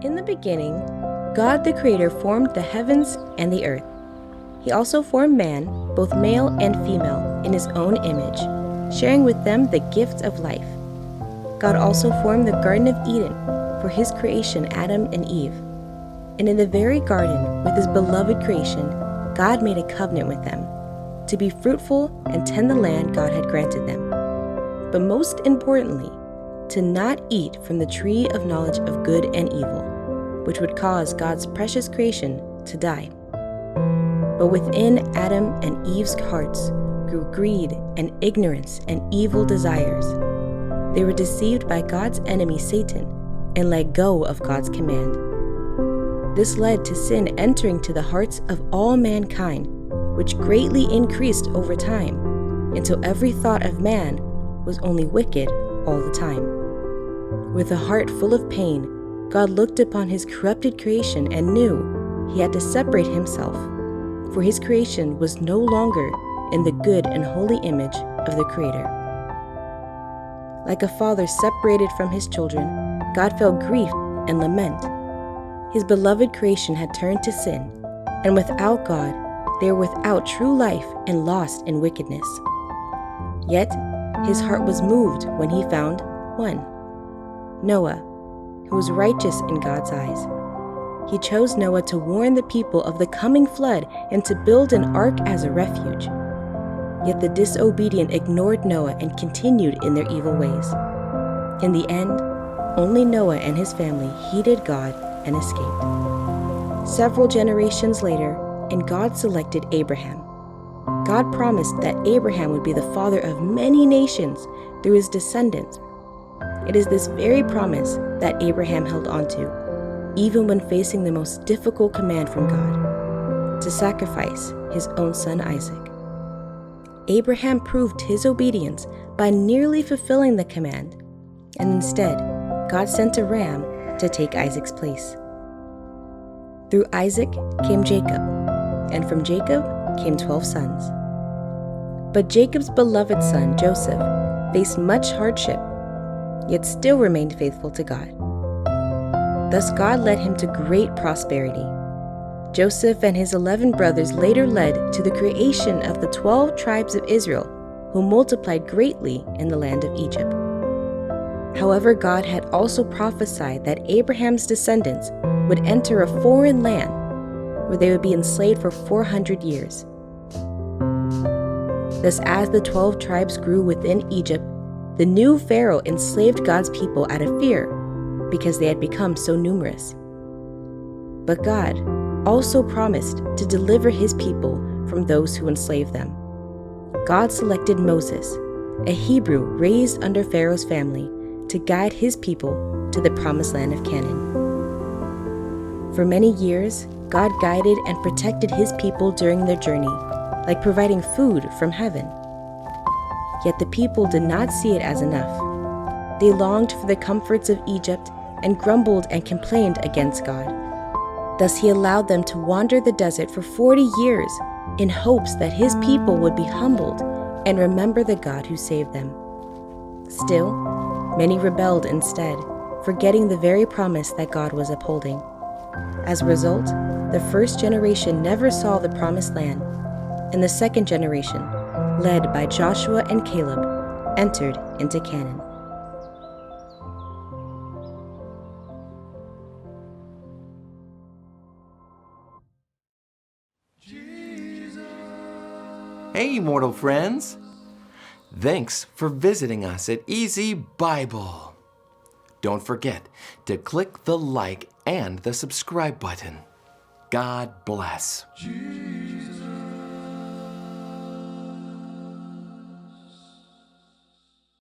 In the beginning, God the Creator formed the heavens and the earth. He also formed man, both male and female, in his own image, sharing with them the gift of life. God also formed the Garden of Eden for his creation, Adam and Eve. And in the very garden, with his beloved creation, God made a covenant with them, to be fruitful and tend the land God had granted them. But most importantly, to not eat from the tree of knowledge of good and evil, which would cause God's precious creation to die. But within Adam and Eve's hearts grew greed and ignorance and evil desires. They were deceived by God's enemy Satan and let go of God's command. This led to sin entering to the hearts of all mankind, which greatly increased over time, until every thought of man was only wicked all the time. With a heart full of pain, God looked upon his corrupted creation and knew he had to separate himself, for his creation was no longer in the good and holy image of the Creator. Like a father separated from his children, God felt grief and lament. His beloved creation had turned to sin, and without God, they were without true life and lost in wickedness. Yet, his heart was moved when he found one, Noah, who was righteous in God's eyes. He chose Noah to warn the people of the coming flood and to build an ark as a refuge. Yet the disobedient ignored Noah and continued in their evil ways. In the end, only Noah and his family heeded God and escaped. Several generations later, and God selected Abraham. God promised that Abraham would be the father of many nations through his descendants. It is this very promise that Abraham held onto, even when facing the most difficult command from God, to sacrifice his own son Isaac. Abraham proved his obedience by nearly fulfilling the command, and instead, God sent a ram to take Isaac's place. Through Isaac came Jacob, and from Jacob came 12 sons. But Jacob's beloved son, Joseph, faced much hardship, yet still remained faithful to God. Thus God led him to great prosperity. Joseph and his 11 brothers later led to the creation of the 12 tribes of Israel, who multiplied greatly in the land of Egypt. However, God had also prophesied that Abraham's descendants would enter a foreign land where they would be enslaved for 400 years. Thus, as the 12 tribes grew within Egypt, the new Pharaoh enslaved God's people out of fear because they had become so numerous. But God also promised to deliver his people from those who enslaved them. God selected Moses, a Hebrew raised under Pharaoh's family, to guide his people to the promised land of Canaan. For many years, God guided and protected his people during their journey, like providing food from heaven. Yet the people did not see it as enough. They longed for the comforts of Egypt and grumbled and complained against God. Thus he allowed them to wander the desert for 40 years in hopes that his people would be humbled and remember the God who saved them. Still, many rebelled instead, forgetting the very promise that God was upholding. As a result, the first generation never saw the promised land, and the second generation, led by Joshua and Caleb, entered into Canaan. Hey, mortal friends! Thanks for visiting us at EZBible. Don't forget to click the like and the subscribe button. God bless.